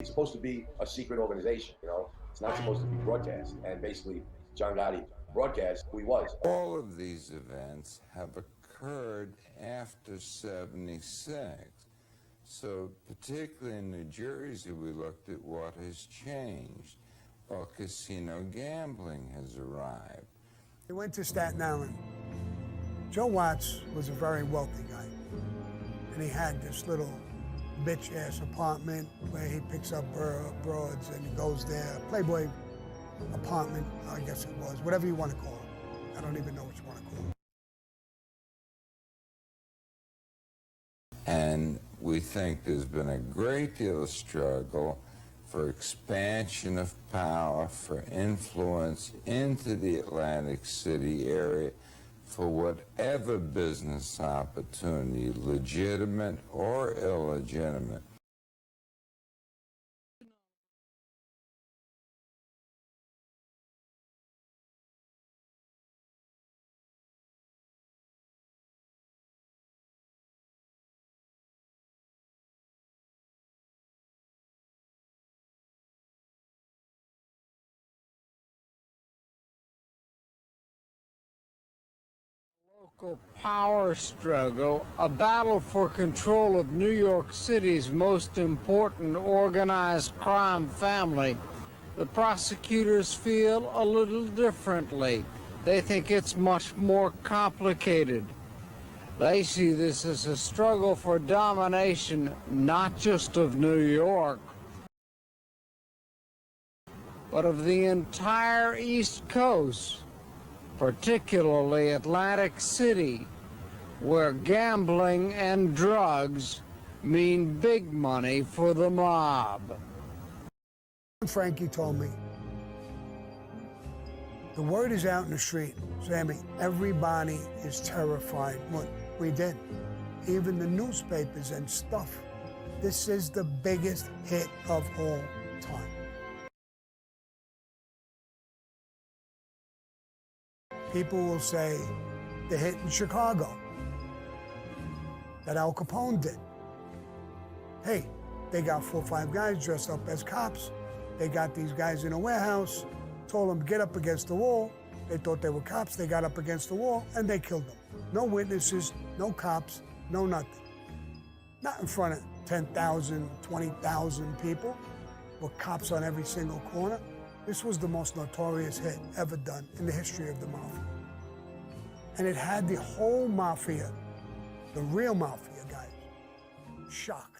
It's supposed to be a secret organization, you know? It's not supposed to be broadcast. And basically, John Gotti broadcast who he was. All of these events have occurred after 76. So particularly in New Jersey, we looked at what has changed. Well, casino gambling has arrived. He went to Staten Island. Joe Watts was a very wealthy guy. And he had this little bitch-ass apartment where he picks up broads and he goes there. Playboy apartment, I guess it was, whatever you want to call it. I don't even know what you want to call it. And we think there's been a great deal of struggle for expansion of power, for influence into the Atlantic City area, for whatever business opportunity, legitimate or illegitimate. Local power struggle, a battle for control of New York City's most important organized crime family. The prosecutors feel a little differently. They think it's much more complicated. They see this as a struggle for domination, not just of New York, but of the entire East Coast, particularly Atlantic City, where gambling and drugs mean big money for the mob. Frankie told me, the word is out in the street, Sammy, everybody is terrified. What we did, even the newspapers and stuff. This is the biggest hit of all time. People will say the hit in Chicago that Al Capone did. Hey, they got 4 or 5 guys dressed up as cops. They got these guys in a warehouse, told them get up against the wall. They thought they were cops. They got up against the wall and they killed them. No witnesses, no cops, no nothing. Not in front of 10,000, 20,000 people with cops on every single corner. This was the most notorious hit ever done in the history of the mafia. And it had the whole mafia, the real mafia guys, shocked.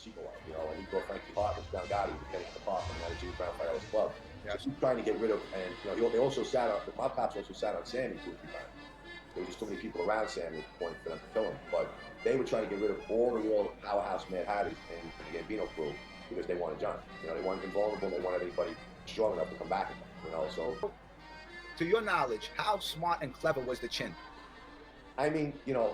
Chico was, you know, and he brought Frankie Hart with John Gotti to Kenny the Park, and that was Jimmy Brown Firehouse Club. Yes. So he's trying to get rid of, and you know, they also sat on, the mob cops also sat on Sammy 2 or 3 times. There was just too many people around Sammy at the point for them to kill him. But they were trying to get rid of all the real powerhouse Mad Hatters in the Gambino crew because they wanted John. You know, they wanted invulnerable, they wanted anybody strong enough to come back at them, you know, so. To your knowledge, how smart and clever was the Chin? I mean, you know,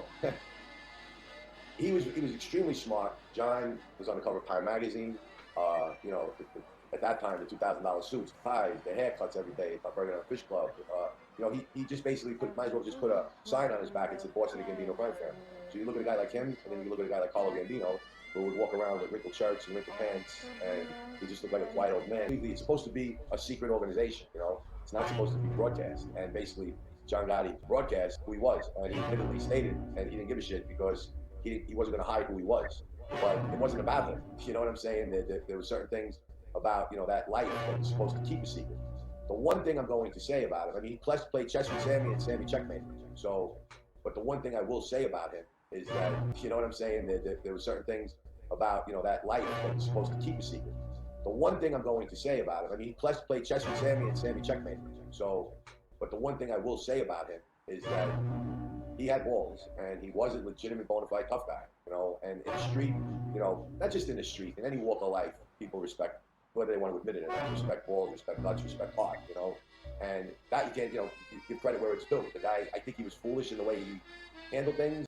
he was extremely smart. John was on the cover of Time magazine. You know, at that time, the $2,000 suits, ties, the haircuts every day at Burger and Fish Club. You know, he just basically might as well just put a sign on his back and said Boston and Gambino crime family. So you look at a guy like him, and then you look at a guy like Carlo Gambino, who would walk around with wrinkled shirts and wrinkled pants, and he just looked like a quiet old man. It's supposed to be a secret organization, you know? It's not supposed to be broadcast. And basically, John Gotti broadcast who he was, and he admittedly stated, and he didn't give a shit because he wasn't going to hide who he was. But it wasn't about him. You know what I'm saying? There were certain things about, you know, that life that was supposed to keep a secret. The one thing I'm going to say about him, I mean, he played chess with Sammy, and Sammy checkmated him. So, but the one thing I will say about him is that, you know what I'm saying? There were certain things about, you know, that life that was supposed to keep a secret. The one thing I'm going to say about him, I mean, he played chess with Sammy, and Sammy checkmated him. So, but the one thing I will say about him is that he had balls, and he was a legitimate bona fide tough guy, you know, and in the street, you know, not just in the street, in any walk of life, people respect, whether they want to admit it or not, respect balls, respect nuts, respect heart, you know, and that you can't, you know, give credit where it's due. The guy, I think he was foolish in the way he handled things.